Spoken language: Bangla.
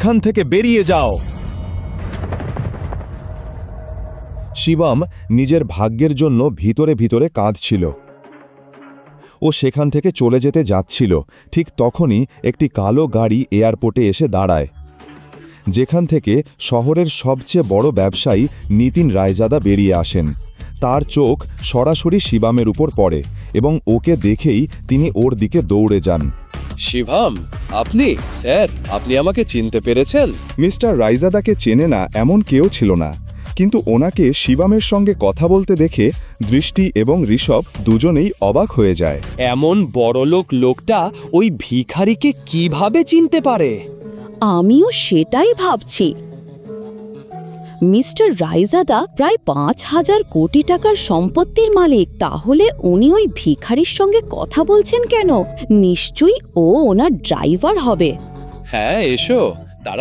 এখান থেকে বেরিয়ে যাও। শিবম নিজের ভাগ্যের জন্য ভিতরে ভিতরে কাঁদছিল। ও সেখান থেকে চলে যেতে যাচ্ছিল, ঠিক তখনই একটি কালো গাড়ি এয়ারপোর্টে এসে দাঁড়ায়, যেখান থেকে শহরের সবচেয়ে বড় ব্যবসায়ী নিতিন রায়জাদা বেরিয়ে আসেন। তার চোখ সরাসরি শিবমের উপর পড়ে এবং ওকে দেখেই তিনি ওর দিকে দৌড়ে যান। শিবম, আপনি? স্যার, আপনি আমাকে চিনতে পেরেছেন? মিস্টার রায়জাদাকে চেনে না এমন কেউ ছিল না, কিন্তু ওনাকে শিবমের সঙ্গে কথা বলতে দেখে দৃষ্টি এবং ঋষভ দুজনেই অবাক হয়ে যায়। এমন বড়লোক লোকটা ওই ভিখারিকে কিভাবে চিনতে পারে? আমিও সেটাই ভাবছি। মিস্টার রায়জাদা প্রায় 5,000 কোটি টাকার সম্পত্তির মালিক, তাহলে উনি ওই ভিখারির সঙ্গে কথা বলছেন কেন? নিশ্চয়ই ও ওনার ড্রাইভার হবে। হ্যাঁ, এসো।